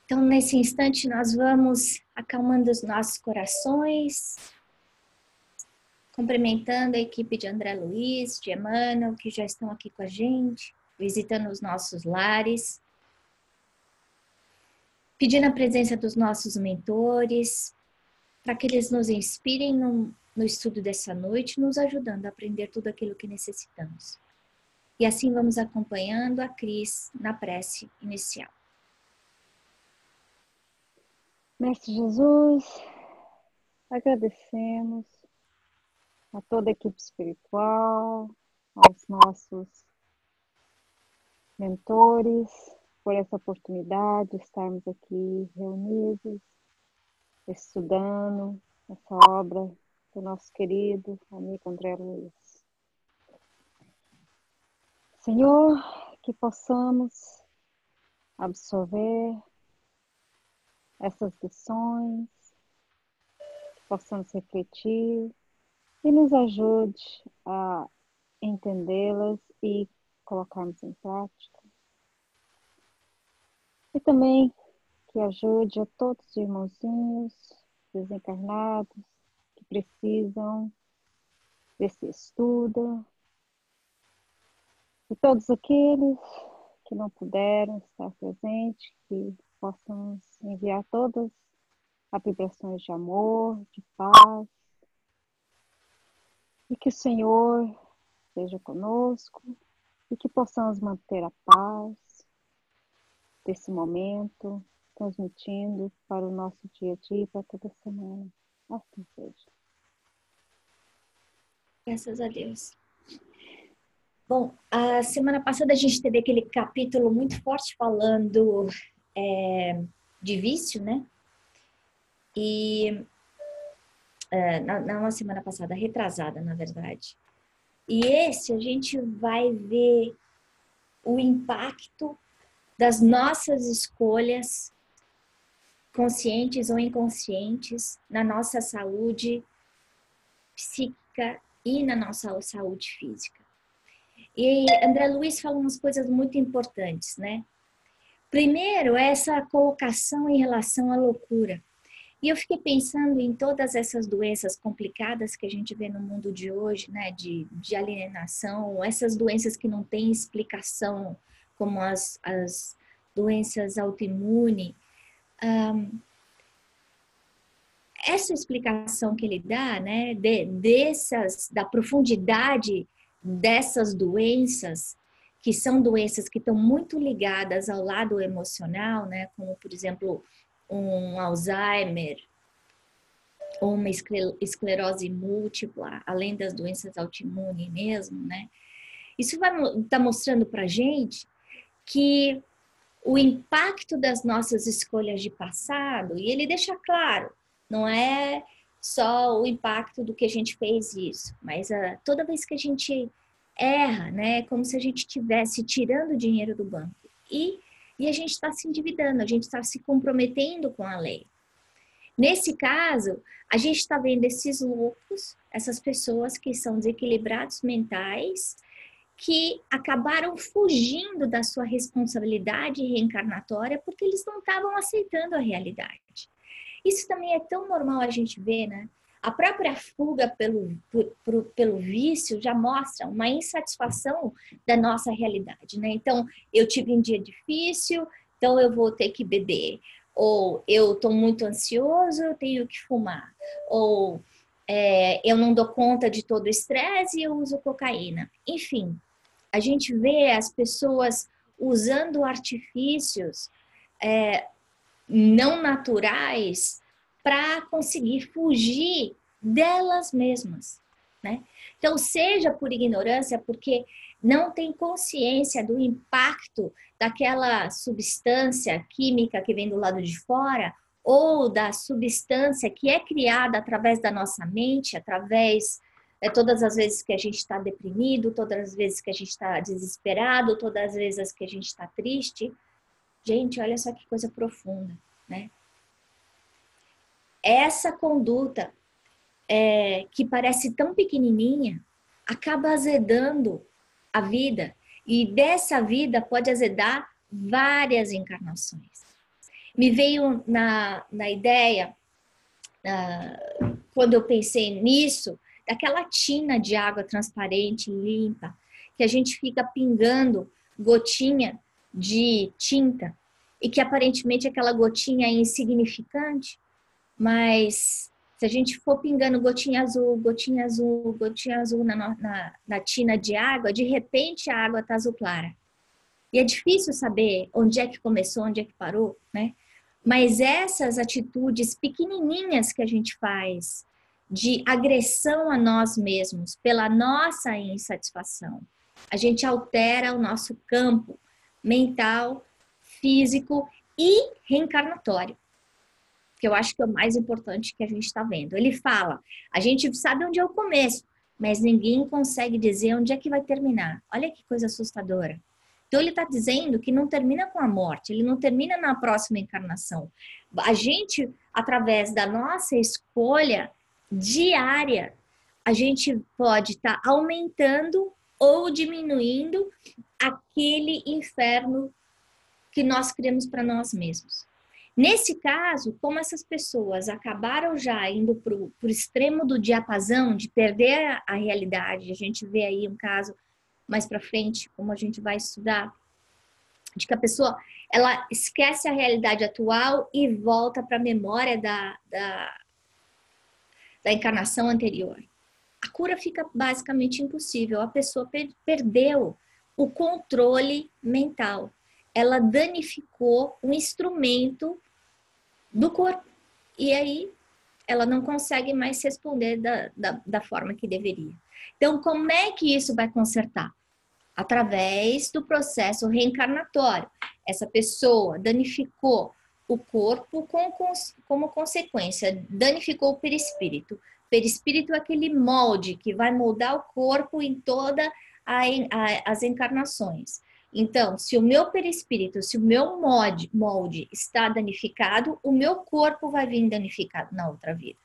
Então, nesse instante, nós vamos acalmando os nossos corações, cumprimentando a equipe de André Luiz, de Emmanuel, que já estão aqui com a gente, visitando os nossos lares, pedindo a presença dos nossos mentores, para que eles nos inspirem no estudo dessa noite, nos ajudando a aprender tudo aquilo que necessitamos. E assim vamos acompanhando a Cris na prece inicial. Mestre Jesus, agradecemos a toda a equipe espiritual, aos nossos mentores, por essa oportunidade de estarmos aqui reunidos, estudando essa obra do nosso querido amigo André Luiz. Senhor, que possamos absorver essas lições, que possamos refletir e nos ajude a entendê-las e colocarmos em prática. E também que ajude a todos os irmãozinhos desencarnados que precisam desse estudo e todos aqueles que não puderam estar presentes, que possam enviar todas as vibrações de amor, de paz, e que o Senhor esteja conosco e que possamos manter a paz desse momento, transmitindo para o nosso dia a dia e para toda semana. Assim seja. Graças a Deus. Bom, a semana passada a gente teve aquele capítulo muito forte falando de vício, né? E na semana passada, retrasada, na verdade. E esse a gente vai ver o impacto das nossas escolhas, conscientes ou inconscientes, na nossa saúde psíquica e na nossa saúde física. E André Luiz fala umas coisas muito importantes, né? Primeiro, essa colocação em relação à loucura. E eu fiquei pensando em todas essas doenças complicadas que a gente vê no mundo de hoje, né? De alienação, essas doenças que não têm explicação, como as doenças autoimunes. Essa explicação que ele dá, né? Da profundidade dessas doenças, que são doenças que estão muito ligadas ao lado emocional, né? Como, por exemplo, um Alzheimer, ou uma esclerose múltipla, além das doenças autoimunes mesmo, né? Isso vai estar mostrando para a gente que o impacto das nossas escolhas de passado, e ele deixa claro, não é só o impacto do que a gente fez isso, mas toda vez que a gente erra, né, é como se a gente estivesse tirando dinheiro do banco e a gente está se endividando, a gente está se comprometendo com a lei. Nesse caso, a gente está vendo esses loucos, essas pessoas que são desequilibrados mentais, que acabaram fugindo da sua responsabilidade reencarnatória porque eles não estavam aceitando a realidade. Isso também é tão normal a gente ver, né? A própria fuga pelo vício já mostra uma insatisfação da nossa realidade, né? Então, eu tive um dia difícil, então eu vou ter que beber. Ou eu estou muito ansioso, eu tenho que fumar. Ou eu não dou conta de todo o estresse e eu uso cocaína. Enfim, a gente vê as pessoas usando artifícios não naturais para conseguir fugir delas mesmas, né? Então, seja por ignorância, porque não tem consciência do impacto daquela substância química que vem do lado de fora, ou da substância que é criada através da nossa mente, através todas as vezes que a gente está deprimido, todas as vezes que a gente está desesperado, todas as vezes que a gente está triste. Gente, olha só que coisa profunda, né? Essa conduta que parece tão pequenininha acaba azedando a vida, e dessa vida pode azedar várias encarnações. Me veio na ideia, quando eu pensei nisso, daquela tina de água transparente, limpa, que a gente fica pingando gotinha de tinta e que aparentemente aquela gotinha é insignificante, mas se a gente for pingando gotinha azul, gotinha azul, gotinha azul na tina de água, de repente a água está azul clara. E é difícil saber onde é que começou, onde é que parou, né? Mas essas atitudes pequenininhas que a gente faz de agressão a nós mesmos pela nossa insatisfação, a gente altera o nosso campo mental, físico e reencarnatório, que eu acho que é o mais importante que a gente está vendo. Ele fala, a gente sabe onde é o começo, mas ninguém consegue dizer onde é que vai terminar. Olha que coisa assustadora. Então ele está dizendo que não termina com a morte, ele não termina na próxima encarnação. A gente, através da nossa escolha diária, a gente pode estar aumentando ou diminuindo aquele inferno que nós criamos para nós mesmos. Nesse caso, como essas pessoas acabaram já indo para o extremo do diapasão, de perder a realidade, a gente vê aí um caso mais para frente, como a gente vai estudar, de que a pessoa ela esquece a realidade atual e volta para a memória da encarnação anterior. A cura fica basicamente impossível. A pessoa perdeu o controle mental. Ela danificou um instrumento do corpo. E aí ela não consegue mais responder da forma que deveria. Então, como é que isso vai consertar? Através do processo reencarnatório. Essa pessoa danificou o corpo como consequência, danificou o perispírito. Perispírito é aquele molde que vai moldar o corpo em todas as encarnações. Então, se o meu perispírito, se o meu molde está danificado, o meu corpo vai vir danificado na outra vida.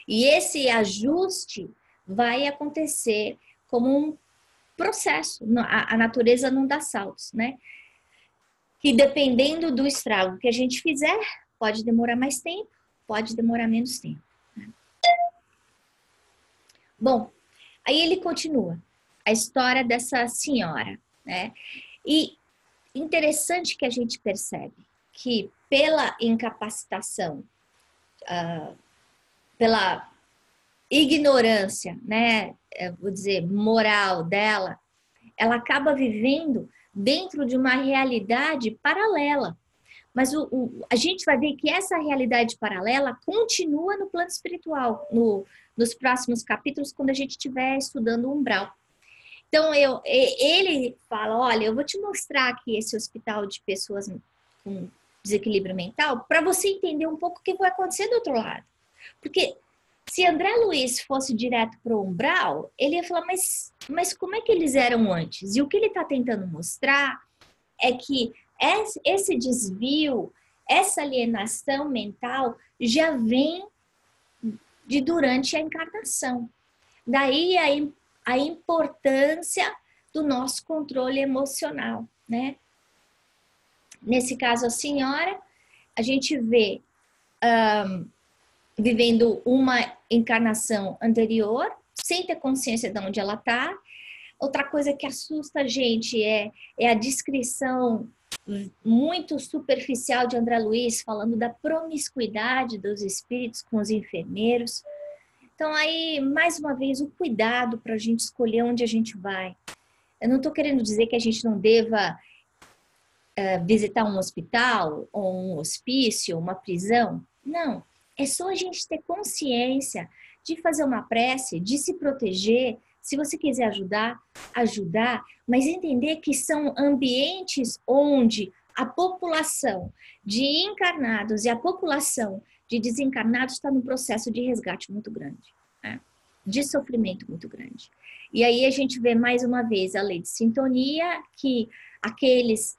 E esse ajuste vai acontecer como um processo. A natureza não dá saltos, né? Que dependendo do estrago que a gente fizer, pode demorar mais tempo, pode demorar menos tempo. Bom, aí ele continua a história dessa senhora, né? E interessante que a gente percebe que pela incapacitação, pela ignorância, né, vou dizer, moral dela, ela acaba vivendo dentro de uma realidade paralela. Mas a gente vai ver que essa realidade paralela continua no plano espiritual, nos próximos capítulos, quando a gente estiver estudando o umbral. Então, ele fala, olha, eu vou te mostrar aqui esse hospital de pessoas com desequilíbrio mental para você entender um pouco o que vai acontecer do outro lado. Porque se André Luiz fosse direto para o umbral, ele ia falar, mas como é que eles eram antes? E o que ele está tentando mostrar é que esse desvio, essa alienação mental já vem de durante a encarnação. Daí a importância do nosso controle emocional, né? Nesse caso, a senhora, a gente vê vivendo uma encarnação anterior, sem ter consciência de onde ela está. Outra coisa que assusta a gente é a descrição muito superficial de André Luiz, falando da promiscuidade dos espíritos com os enfermeiros. Então, aí, mais uma vez, o cuidado para a gente escolher onde a gente vai. Eu não estou querendo dizer que a gente não deva visitar um hospital, ou um hospício, uma prisão. Não. É só a gente ter consciência de fazer uma prece, de se proteger. Se você quiser ajudar, mas entender que são ambientes onde a população de encarnados e a população de desencarnados está num processo de resgate muito grande, né? De sofrimento muito grande. E aí a gente vê mais uma vez a lei de sintonia, que aqueles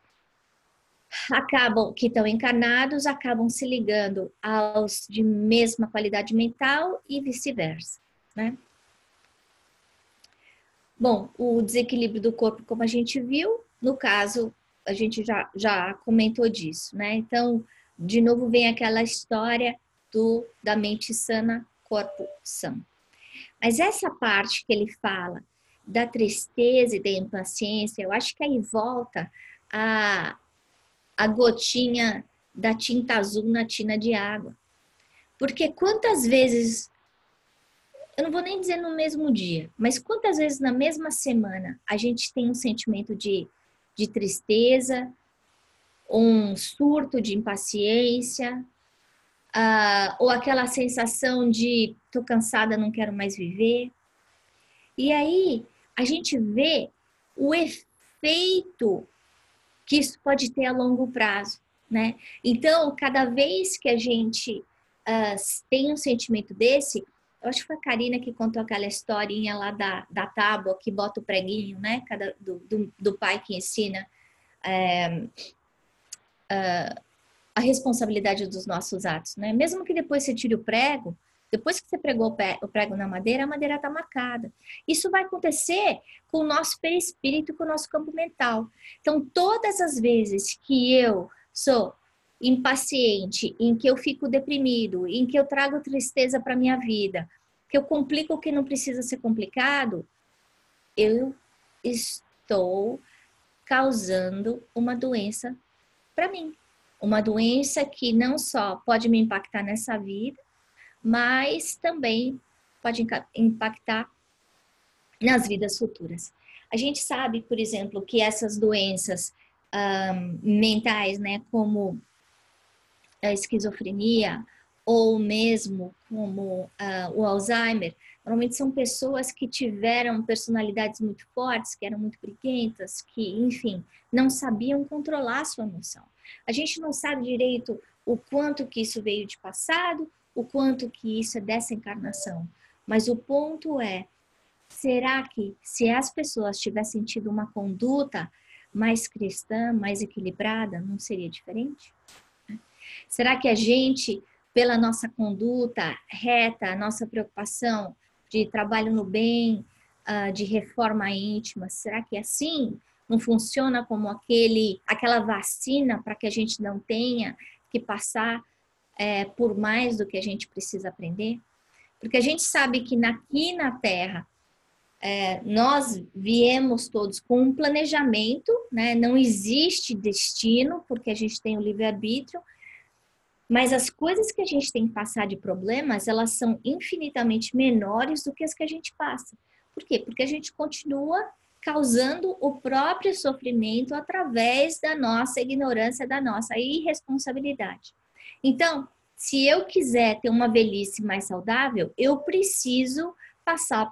que estão encarnados acabam se ligando aos de mesma qualidade mental e vice-versa, né? Bom, o desequilíbrio do corpo, como a gente viu, no caso, a gente já comentou disso, né? Então, de novo vem aquela história da mente sana, corpo sã. Mas essa parte que ele fala da tristeza e da impaciência, eu acho que aí volta a gotinha da tinta azul na tina de água. Porque quantas vezes, eu não vou nem dizer no mesmo dia, mas quantas vezes na mesma semana a gente tem um sentimento de tristeza, um surto de impaciência, ou aquela sensação de tô cansada, não quero mais viver. E aí a gente vê o efeito que isso pode ter a longo prazo, né? Então, cada vez que a gente tem um sentimento desse, eu acho que foi a Karina que contou aquela historinha lá da tábua que bota o preguinho, né? Do pai que ensina a responsabilidade dos nossos atos, né? Mesmo que depois você tire o prego, depois que você pregou o prego na madeira, a madeira está marcada. Isso vai acontecer com o nosso perispírito, com o nosso campo mental. Então, todas as vezes que eu sou impaciente, em que eu fico deprimido, em que eu trago tristeza para minha vida, que eu complico o que não precisa ser complicado, eu estou causando uma doença para mim. Uma doença que não só pode me impactar nessa vida, mas também pode impactar nas vidas futuras. A gente sabe, por exemplo, que essas doenças mentais, né, como a esquizofrenia ou mesmo como o Alzheimer, normalmente são pessoas que tiveram personalidades muito fortes, que eram muito briguentas, que, enfim, não sabiam controlar a sua emoção. A gente não sabe direito o quanto que isso veio de passado, o quanto que isso é dessa encarnação. Mas o ponto é, será que se as pessoas tivessem tido uma conduta mais cristã, mais equilibrada, não seria diferente? Será que a gente, pela nossa conduta reta, a nossa preocupação de trabalho no bem, de reforma íntima, será que assim não funciona como aquela vacina para que a gente não tenha que passar por mais do que a gente precisa aprender? Porque a gente sabe que aqui na Terra nós viemos todos com um planejamento, né? Não existe destino, porque a gente tem o livre-arbítrio, mas as coisas que a gente tem que passar de problemas, elas são infinitamente menores do que as que a gente passa. Por quê? Porque a gente continua causando o próprio sofrimento através da nossa ignorância, da nossa irresponsabilidade. Então, se eu quiser ter uma velhice mais saudável, eu preciso passar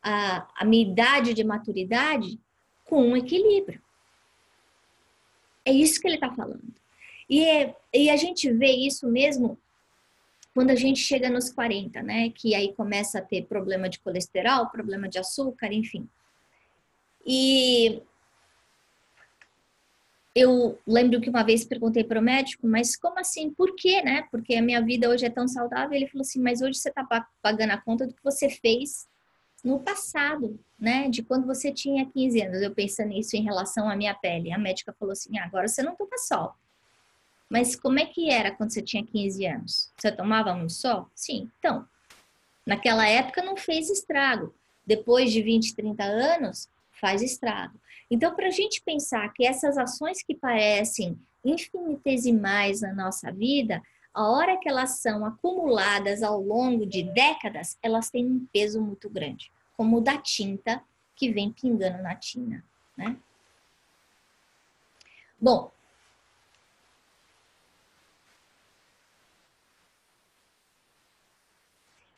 a minha idade de maturidade com um equilíbrio. É isso que ele está falando. E a gente vê isso mesmo quando a gente chega nos 40, né? Que aí começa a ter problema de colesterol, problema de açúcar, enfim. E eu lembro que uma vez perguntei para o médico, mas como assim? Por quê, né? Porque a minha vida hoje é tão saudável. Ele falou assim, mas hoje você está pagando a conta do que você fez no passado, né? De quando você tinha 15 anos. Eu pensando nisso em relação à minha pele. A médica falou assim, agora você não toma sol. Mas como é que era quando você tinha 15 anos? Você tomava muito sol? Sim. Então, naquela época não fez estrago. Depois de 20, 30 anos, faz estrago. Então, para a gente pensar que essas ações que parecem infinitesimais na nossa vida, a hora que elas são acumuladas ao longo de décadas, elas têm um peso muito grande, como o da tinta que vem pingando na tina, né? Bom,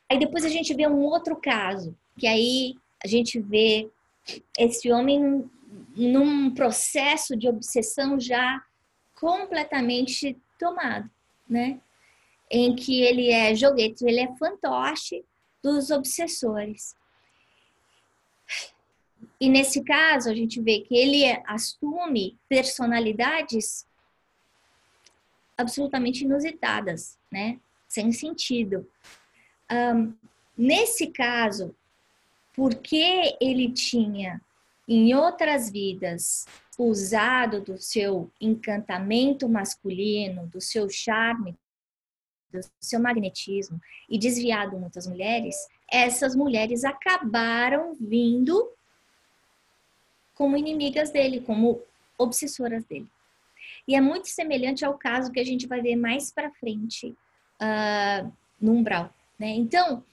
aí depois a gente vê um outro caso, que aí a gente vê esse homem num processo de obsessão já completamente tomado, né? Em que ele é joguete, ele é fantoche dos obsessores. E nesse caso, a gente vê que ele assume personalidades absolutamente inusitadas, né? Sem sentido. Nesse caso, porque ele tinha em outras vidas, usado do seu encantamento masculino, do seu charme, do seu magnetismo e desviado muitas mulheres, essas mulheres acabaram vindo como inimigas dele, como obsessoras dele. E é muito semelhante ao caso que a gente vai ver mais para frente no umbral, né? Então,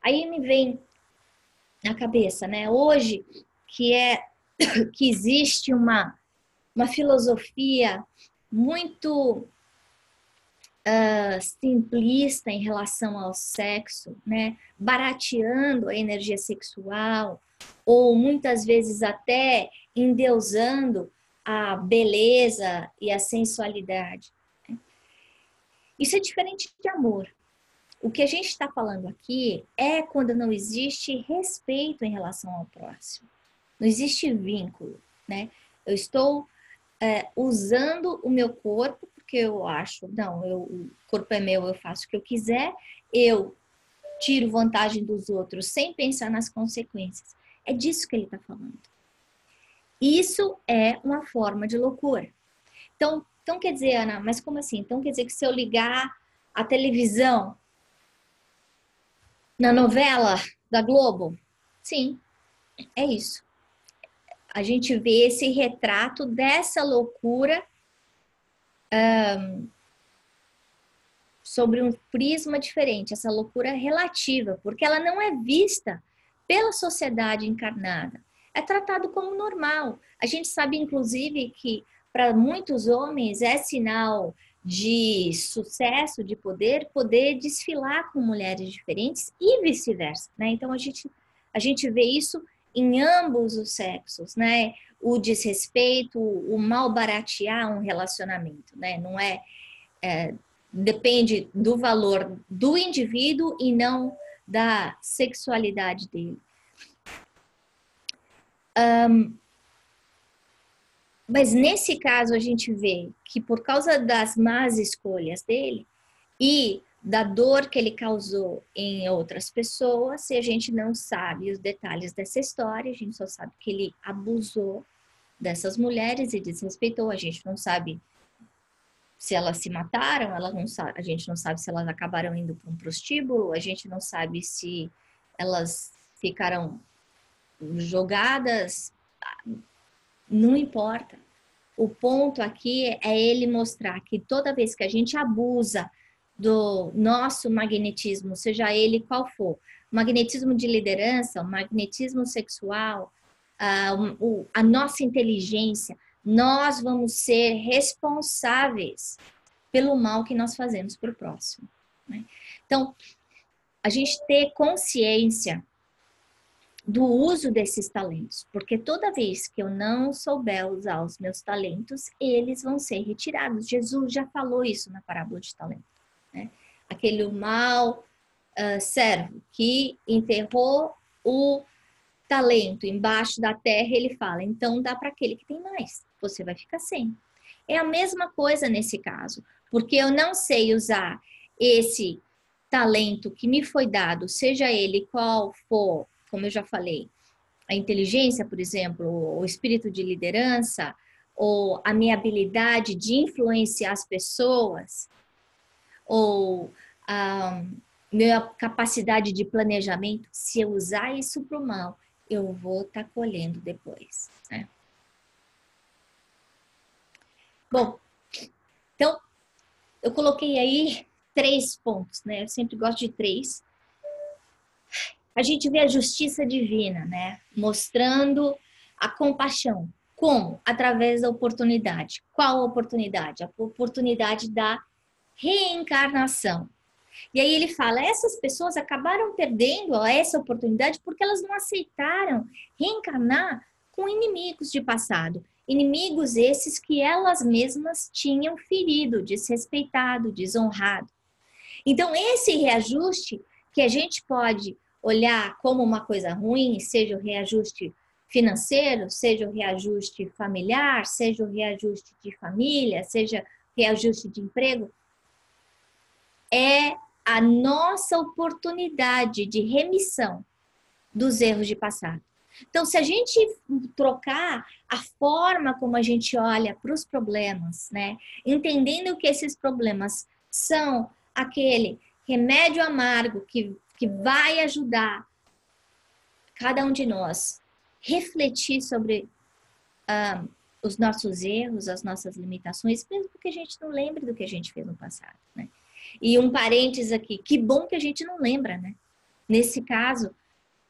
aí me vem na cabeça, né? Hoje que existe uma filosofia muito simplista em relação ao sexo, né? Barateando a energia sexual, ou muitas vezes até endeusando a beleza e a sensualidade. Né? Isso é diferente de amor. O que a gente está falando aqui é quando não existe respeito em relação ao próximo. Não existe vínculo, né? Eu estou usando o meu corpo porque eu acho, não, o corpo é meu, eu faço o que eu quiser, eu tiro vantagem dos outros sem pensar nas consequências. É disso que ele está falando. Isso é uma forma de loucura. Então quer dizer, Ana, mas como assim? Então quer dizer que se eu ligar a televisão na novela da Globo? Sim, é isso. A gente vê esse retrato dessa loucura sobre um prisma diferente, essa loucura relativa, porque ela não é vista pela sociedade encarnada. É tratado como normal. A gente sabe, inclusive, que para muitos homens é sinal de sucesso, de poder desfilar com mulheres diferentes e vice-versa, né? Então a gente vê isso em ambos os sexos, né? O desrespeito, o mal baratear um relacionamento, né? Não depende do valor do indivíduo e não da sexualidade dele. Mas nesse caso a gente vê que por causa das más escolhas dele e da dor que ele causou em outras pessoas, e a gente não sabe os detalhes dessa história, a gente só sabe que ele abusou dessas mulheres e desrespeitou, a gente não sabe se elas se mataram, a gente não sabe se elas acabaram indo para um prostíbulo, a gente não sabe se elas ficaram jogadas, não importa. O ponto aqui é ele mostrar que toda vez que a gente abusa do nosso magnetismo, seja ele qual for, magnetismo de liderança, o magnetismo sexual, a nossa inteligência, nós vamos ser responsáveis pelo mal que nós fazemos para o próximo. Né? Então, a gente ter consciência do uso desses talentos, porque toda vez que eu não souber usar os meus talentos, eles vão ser retirados. Jesus já falou isso na parábola de talento. Né? Aquele mau servo que enterrou o talento embaixo da terra, ele fala, então dá para aquele que tem mais, você vai ficar sem. É a mesma coisa nesse caso, porque eu não sei usar esse talento que me foi dado, seja ele qual for, como eu já falei, a inteligência, por exemplo, o espírito de liderança, ou a minha habilidade de influenciar as pessoas, ou a minha capacidade de planejamento, se eu usar isso para o mal, eu vou estar colhendo depois. Né? Bom, então, eu coloquei aí 3 pontos, né? Eu sempre gosto de 3. A gente vê a justiça divina, né? Mostrando a compaixão. Como? Através da oportunidade. Qual a oportunidade? A oportunidade da reencarnação. E aí ele fala, essas pessoas acabaram perdendo essa oportunidade porque elas não aceitaram reencarnar com inimigos de passado. Inimigos esses que elas mesmas tinham ferido, desrespeitado, desonrado. Então, esse reajuste que a gente pode olhar como uma coisa ruim, seja o reajuste financeiro, seja o reajuste familiar, seja o reajuste de família, seja reajuste de emprego, é a nossa oportunidade de remissão dos erros de passado. Então, se a gente trocar a forma como a gente olha para os problemas, né? Entendendo que esses problemas são aquele remédio amargo que vai ajudar cada um de nós refletir sobre os nossos erros, as nossas limitações, mesmo que a gente não lembre do que a gente fez no passado, né? E um parênteses aqui, que bom que a gente não lembra, né? Nesse caso,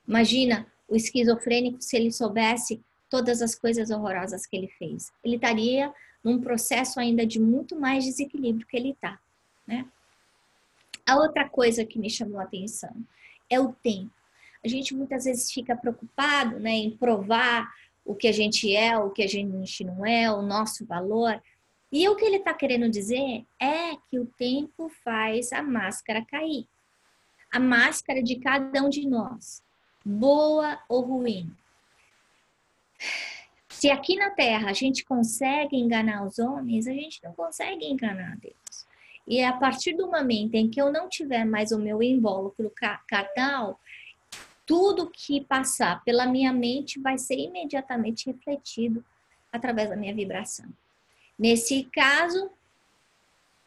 imagina o esquizofrênico se ele soubesse todas as coisas horrorosas que ele fez. Ele estaria num processo ainda de muito mais desequilíbrio que ele está, né? A outra coisa que me chamou a atenção é o tempo. A gente muitas vezes fica preocupado, né, em provar o que a gente é, o que a gente não é, o nosso valor. E o que ele está querendo dizer é que o tempo faz a máscara cair. A máscara de cada um de nós, boa ou ruim. Se aqui na Terra a gente consegue enganar os homens, a gente não consegue enganar Deus. E a partir do momento em que eu não tiver mais o meu invólucro carnal, tudo que passar pela minha mente vai ser imediatamente refletido através da minha vibração. Nesse caso,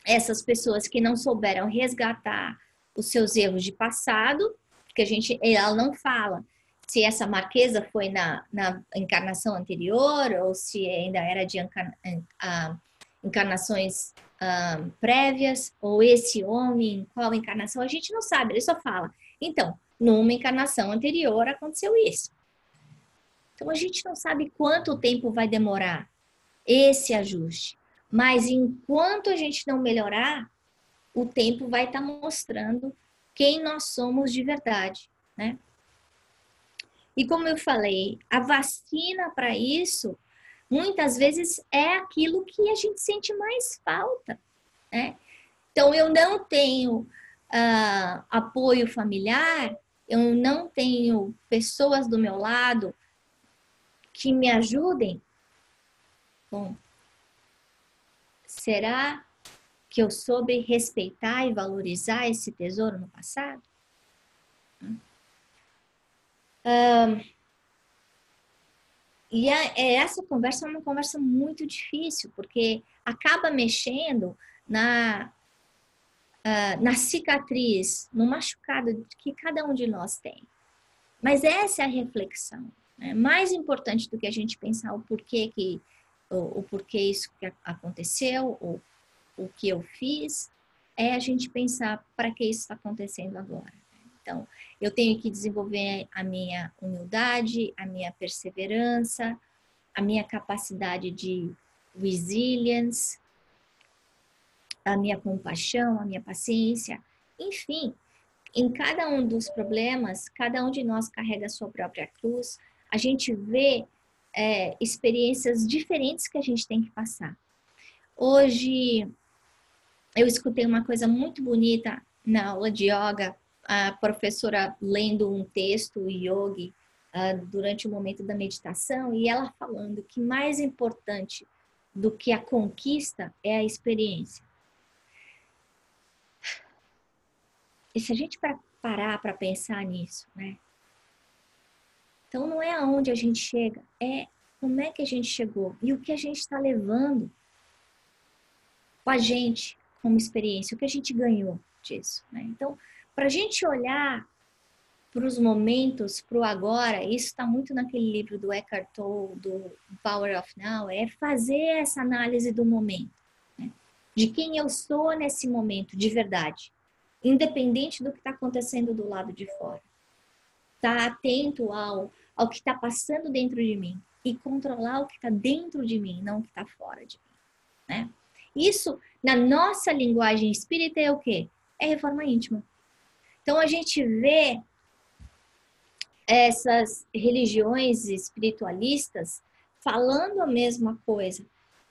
essas pessoas que não souberam resgatar os seus erros de passado, que ela não fala se essa marquesa foi na encarnação anterior ou se ainda era de encarnações prévias, ou esse homem, qual encarnação, a gente não sabe, ele só fala. Então, numa encarnação anterior aconteceu isso. Então, a gente não sabe quanto tempo vai demorar esse ajuste. Mas enquanto a gente não melhorar, o tempo vai estar mostrando quem nós somos de verdade, né? E como eu falei, a vacina para isso, muitas vezes é aquilo que a gente sente mais falta, né? Então, eu não tenho apoio familiar, eu não tenho pessoas do meu lado que me ajudem. Bom, será que eu soube respeitar e valorizar esse tesouro no passado? E essa conversa é uma conversa muito difícil, porque acaba mexendo na cicatriz, no machucado que cada um de nós tem. Mas essa é a reflexão. Né? Mais importante do que a gente pensar o porquê isso que aconteceu, ou o que eu fiz, é a gente pensar para que isso está acontecendo agora. Então, eu tenho que desenvolver a minha humildade, a minha perseverança, a minha capacidade de resilience, a minha compaixão, a minha paciência, enfim, em cada um dos problemas, cada um de nós carrega a sua própria cruz, a gente vê experiências diferentes que a gente tem que passar. Hoje, eu escutei uma coisa muito bonita na aula de yoga, a professora lendo um texto, yogi, durante o momento da meditação, e ela falando que mais importante do que a conquista é a experiência. E se a gente parar para pensar nisso, né? Então não é aonde a gente chega, é como é que a gente chegou e o que a gente está levando com a gente como experiência, o que a gente ganhou disso, né? Então, para a gente olhar para os momentos, para o agora, isso está muito naquele livro do Eckhart Tolle, do Power of Now, é fazer essa análise do momento, né? De quem eu sou nesse momento, de verdade, independente do que está acontecendo do lado de fora. Estar atento ao que está passando dentro de mim e controlar o que está dentro de mim, não o que está fora de mim, né? Isso, na nossa linguagem espírita, é o quê? É reforma íntima. Então, a gente vê essas religiões espiritualistas falando a mesma coisa,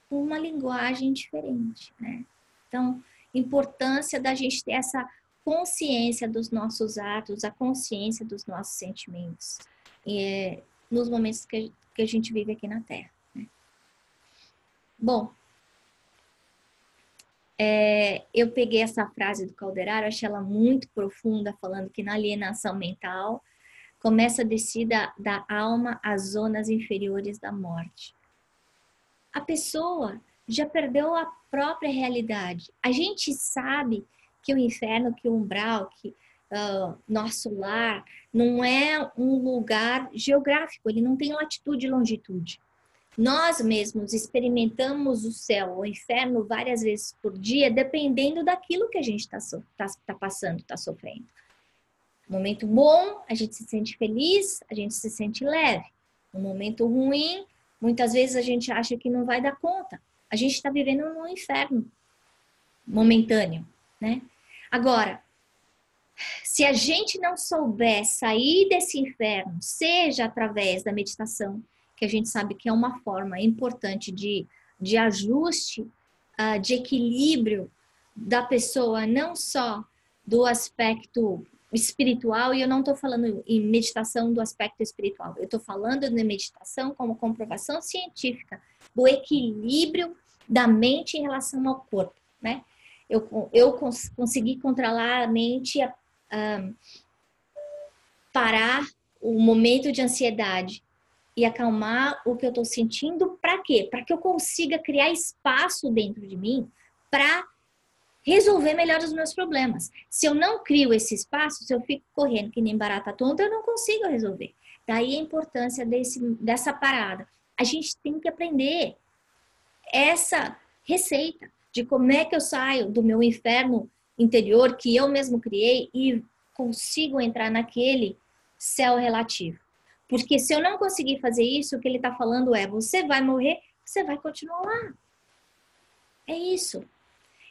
com uma linguagem diferente, né? Então, importância da gente ter essa consciência dos nossos atos, a consciência dos nossos sentimentos, nos momentos que a gente vive aqui na Terra, né? Bom, eu peguei essa frase do Calderaro, achei ela muito profunda, falando que na alienação mental, começa a descida da alma às zonas inferiores da morte. A pessoa já perdeu a própria realidade. A gente sabe que o inferno, que o umbral, que nosso lar não é um lugar geográfico, ele não tem latitude e longitude. Nós mesmos experimentamos o céu, o inferno várias vezes por dia, dependendo daquilo que a gente está passando, está sofrendo. Um momento bom, a gente se sente feliz, a gente se sente leve. Um momento ruim, muitas vezes a gente acha que não vai dar conta. A gente está vivendo num inferno momentâneo, né? Agora, se a gente não souber sair desse inferno, seja através da meditação, que a gente sabe que é uma forma importante de ajuste, de equilíbrio da pessoa, não só do aspecto espiritual, e eu não estou falando em meditação do aspecto espiritual, eu estou falando de meditação como comprovação científica do equilíbrio da mente em relação ao corpo, né? Eu consegui controlar a mente, parar o momento de ansiedade e acalmar o que eu estou sentindo, para quê? Para que eu consiga criar espaço dentro de mim para resolver melhor os meus problemas. Se eu não crio esse espaço, se eu fico correndo que nem barata tonta, eu não consigo resolver. Daí a importância dessa parada. A gente tem que aprender essa receita de como é que eu saio do meu inferno interior que eu mesmo criei e consigo entrar naquele céu relativo. Porque se eu não conseguir fazer isso, o que ele está falando é: você vai morrer, você vai continuar lá. É isso.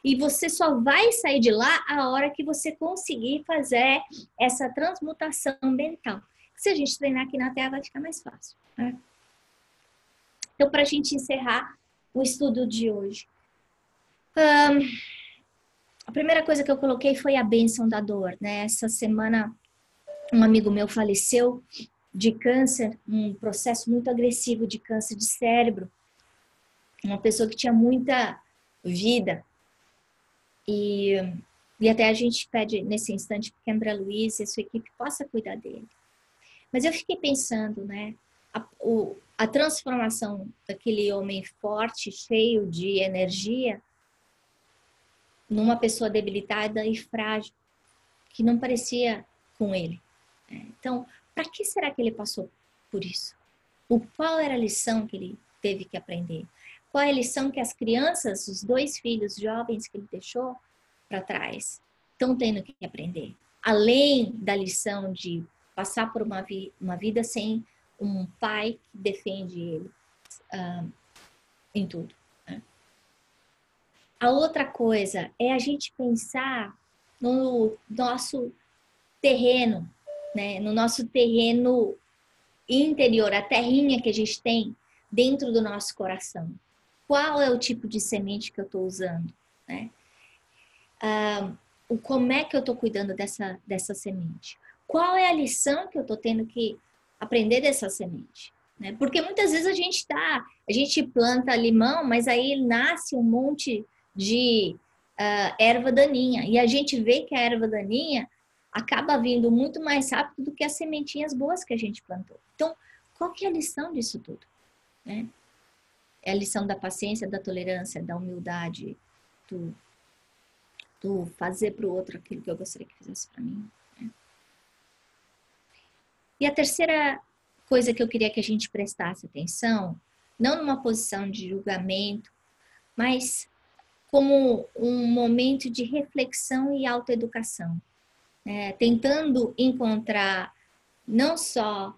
E você só vai sair de lá a hora que você conseguir fazer essa transmutação mental. Se a gente treinar aqui na Terra, vai ficar mais fácil, né? Então, para a gente encerrar o estudo de hoje, a primeira coisa que eu coloquei foi a bênção da dor, né? Essa semana, um amigo meu faleceu de câncer, um processo muito agressivo de câncer de cérebro. Uma pessoa que tinha muita vida. E até a gente pede nesse instante que a André Luiz e a sua equipe possa cuidar dele. Mas eu fiquei pensando, né? A transformação daquele homem forte, cheio de energia, numa pessoa debilitada e frágil, que não parecia com ele. Então, para que será que ele passou por isso? Qual era a lição que ele teve que aprender? Qual é a lição que as crianças, os 2 filhos jovens que ele deixou para trás, estão tendo que aprender? Além da lição de passar por uma vida sem um pai que defende ele em tudo, né? A outra coisa é a gente pensar no nosso terreno, né? No nosso terreno interior, a terrinha que a gente tem dentro do nosso coração. Qual é o tipo de semente que eu estou usando, né? Como é que eu estou cuidando dessa semente? Qual é a lição que eu estou tendo que aprender dessa semente? Né? Porque muitas vezes a gente planta limão, mas aí nasce um monte de erva daninha. E a gente vê que a erva daninha acaba vindo muito mais rápido do que as sementinhas boas que a gente plantou. Então, qual que é a lição disso tudo? Né? É a lição da paciência, da tolerância, da humildade, do fazer para o outro aquilo que eu gostaria que fizesse para mim. Né? E a terceira coisa que eu queria que a gente prestasse atenção, não numa posição de julgamento, mas como um momento de reflexão e autoeducação. Tentando encontrar não só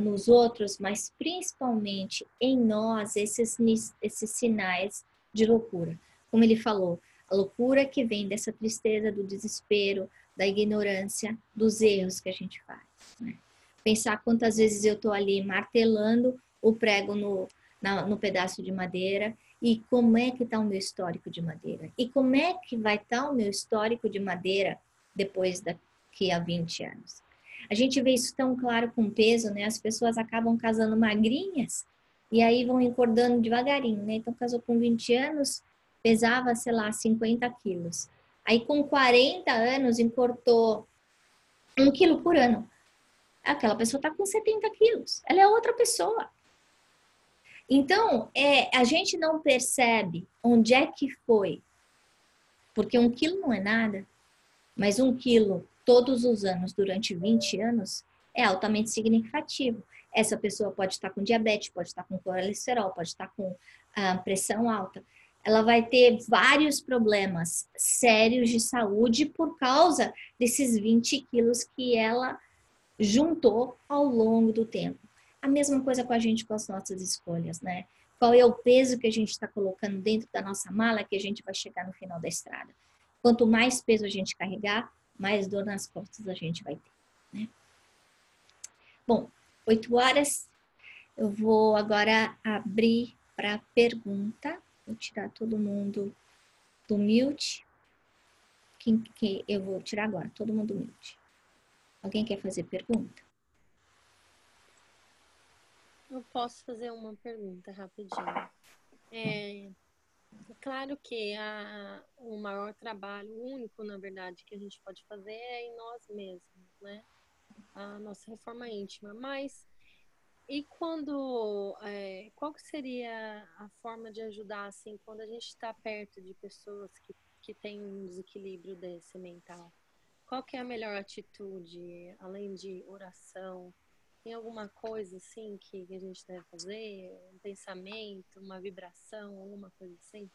nos outros, mas principalmente em nós esses sinais de loucura. Como ele falou, a loucura que vem dessa tristeza, do desespero, da ignorância, dos erros que a gente faz. Né? Pensar quantas vezes eu estou ali martelando o prego no pedaço de madeira e como é que está o meu histórico de madeira. E como é que vai estar o meu histórico de madeira depois daqui a 20 anos. A gente vê isso tão claro com peso, né? As pessoas acabam casando magrinhas e aí vão engordando devagarinho, né? Então, casou com 20 anos, pesava, sei lá, 50 quilos. Aí, com 40 anos, encurtou 1 quilo por ano. Aquela pessoa está com 70 quilos, ela é outra pessoa. Então, a gente não percebe onde é que foi, porque 1 quilo não é nada, mas 1 quilo todos os anos, durante 20 anos, é altamente significativo. Essa pessoa pode estar com diabetes, pode estar com colesterol, pode estar com pressão alta. Ela vai ter vários problemas sérios de saúde por causa desses 20 quilos que ela juntou ao longo do tempo. A mesma coisa com a gente com as nossas escolhas, né? Qual é o peso que a gente está colocando dentro da nossa mala que a gente vai chegar no final da estrada? Quanto mais peso a gente carregar, mais dor nas costas a gente vai ter, né? Bom, 8 horas. Eu vou agora abrir para pergunta. Vou tirar todo mundo do mute. Que eu vou tirar agora, todo mundo do mute. Alguém quer fazer pergunta? Eu posso fazer uma pergunta rapidinho. É claro que o maior trabalho, o único, na verdade, que a gente pode fazer é em nós mesmos, né? A nossa reforma íntima. Mas, e quando, qual que seria a forma de ajudar, assim, quando a gente está perto de pessoas que têm um desequilíbrio desse mental? Qual que é a melhor atitude, além de oração? Tem alguma coisa assim que a gente deve fazer? Um pensamento, uma vibração, alguma coisa assim?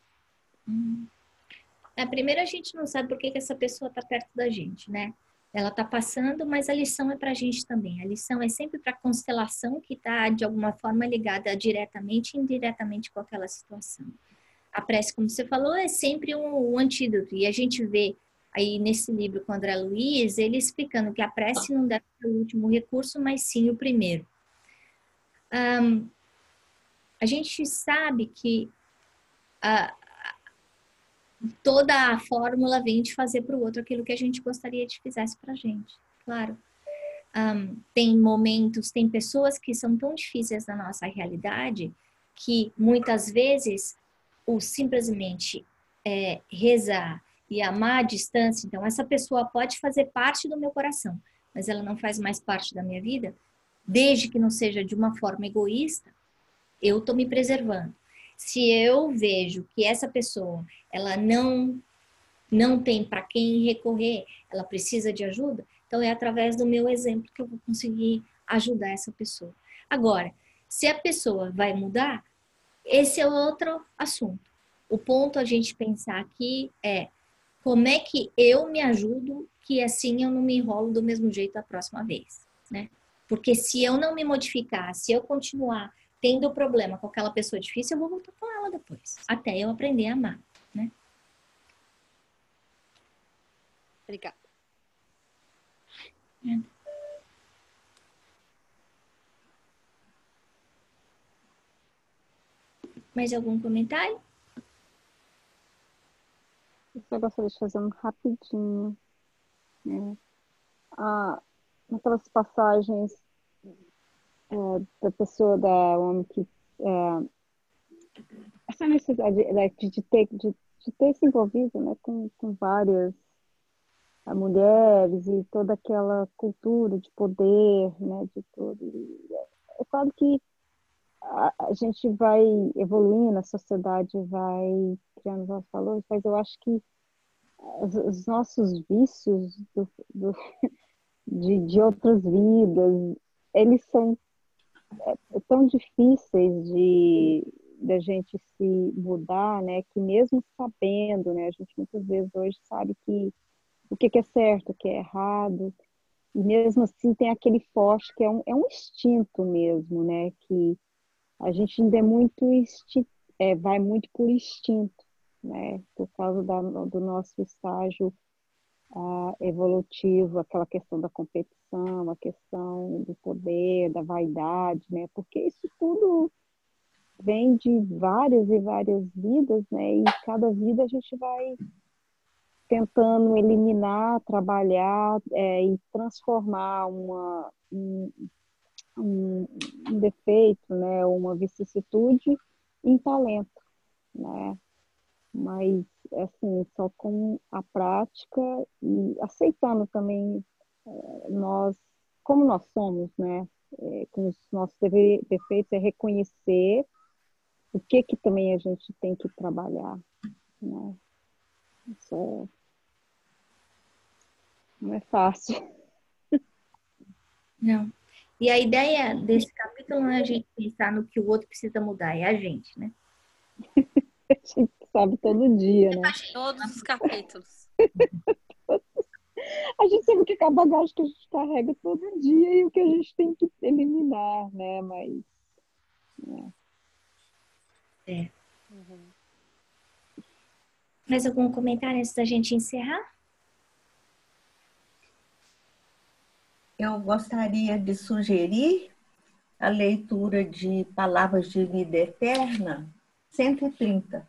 Primeiro, a gente não sabe por que essa pessoa está perto da gente, né? Ela está passando, mas a lição é para a gente também. A lição é sempre para a constelação que está, de alguma forma, ligada diretamente e indiretamente com aquela situação. A prece, como você falou, é sempre um antídoto. E a gente vê aí nesse livro com o André Luiz, ele explicando que a prece não deve ser o último recurso, mas sim o primeiro. A gente sabe que toda a fórmula vem de fazer para o outro aquilo que a gente gostaria de fizesse para a gente. Claro. Tem momentos, tem pessoas que são tão difíceis na nossa realidade que muitas vezes o simplesmente rezar e amar à distância, então essa pessoa pode fazer parte do meu coração, mas ela não faz mais parte da minha vida, desde que não seja de uma forma egoísta, eu estou me preservando. Se eu vejo que essa pessoa, ela não tem para quem recorrer, ela precisa de ajuda, então é através do meu exemplo que eu vou conseguir ajudar essa pessoa. Agora, se a pessoa vai mudar, esse é outro assunto. O ponto a gente pensar aqui é como é que eu me ajudo que assim eu não me enrolo do mesmo jeito da próxima vez, né? Porque se eu não me modificar, se eu continuar tendo problema com aquela pessoa difícil, eu vou voltar com ela depois, até eu aprender a amar, né? Obrigada. Mais algum comentário? Eu só gostaria de fazer um rapidinho, né? Naquelas passagens da pessoa, da homem que essa necessidade de ter se envolvido, né, com várias mulheres e toda aquela cultura de poder, né, de tudo. É claro que a gente vai evoluindo, a sociedade vai criando novos valores, mas eu acho que os nossos vícios de outras vidas, eles são tão difíceis de da gente se mudar, né, que mesmo sabendo, né, a gente muitas vezes hoje sabe que o que é certo, o que é errado, e mesmo assim tem aquele forte que é um instinto mesmo, né, que a gente ainda é muito vai muito por instinto, né, por causa do nosso estágio evolutivo, aquela questão da competição, a questão do poder, da vaidade, né, porque isso tudo vem de várias e várias vidas, né, e cada vida a gente vai tentando eliminar, trabalhar e transformar um defeito, né, uma vicissitude em talento, né? Mas, assim, só com a prática e aceitando também nós como nós somos, né? Com os nossos defeitos, é reconhecer o que também a gente tem que trabalhar, né? Isso não é fácil. Não. E a ideia desse capítulo não é a gente pensar no que o outro precisa mudar, é a gente, né? A gente sabe todo dia, né? Todos os capítulos. A gente sabe que a bagagem que a gente carrega todo dia e o que a gente tem que eliminar, né? Mas É. Uhum. Mais algum comentário antes da gente encerrar? Eu gostaria de sugerir a leitura de Palavras de Vida Eterna, 130,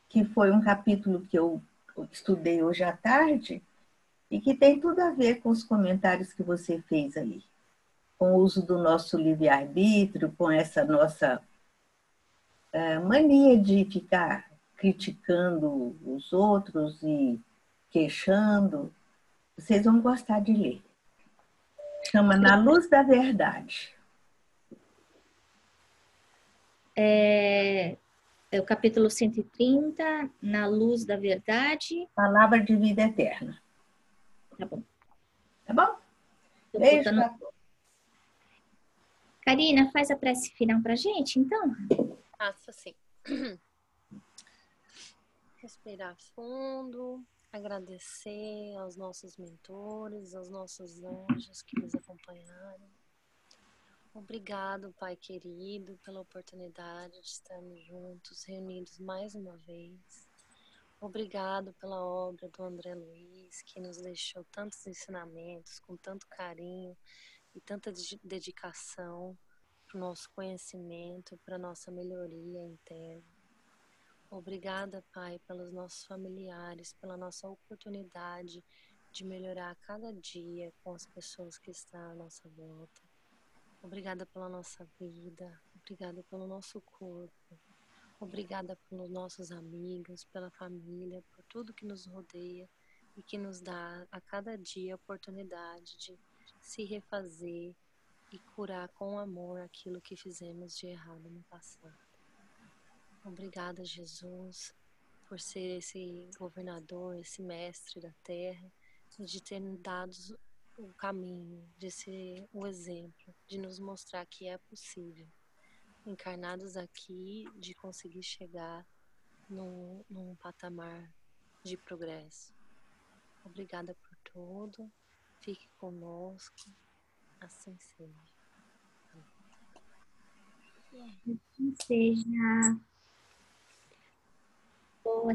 que foi um capítulo que eu estudei hoje à tarde e que tem tudo a ver com os comentários que você fez aí, com o uso do nosso livre-arbítrio, com essa nossa mania de ficar criticando os outros e queixando. Vocês vão gostar de ler. Chama Na Luz da Verdade. É o capítulo 130, Na Luz da Verdade. Palavra de Vida Eterna. Tá bom. Tá bom? Tô Beijo botando... pra todos. Karina, faz a prece final pra gente, então. Faço assim. Respirar fundo, agradecer aos nossos mentores, aos nossos anjos que nos acompanharam. Obrigado, Pai querido, pela oportunidade de estarmos juntos, reunidos mais uma vez. Obrigado pela obra do André Luiz, que nos deixou tantos ensinamentos, com tanto carinho e tanta dedicação para o nosso conhecimento, para a nossa melhoria interna. Obrigada, Pai, pelos nossos familiares, pela nossa oportunidade de melhorar a cada dia com as pessoas que estão à nossa volta. Obrigada pela nossa vida, obrigada pelo nosso corpo, obrigada pelos nossos amigos, pela família, por tudo que nos rodeia e que nos dá a cada dia a oportunidade de se refazer e curar com amor aquilo que fizemos de errado no passado. Obrigada, Jesus, por ser esse governador, esse mestre da terra, e de ter nos dado o caminho, de ser o exemplo, de nos mostrar que é possível, encarnados aqui, de conseguir chegar num patamar de progresso. Obrigada por tudo, fique conosco, assim seja. Seja boa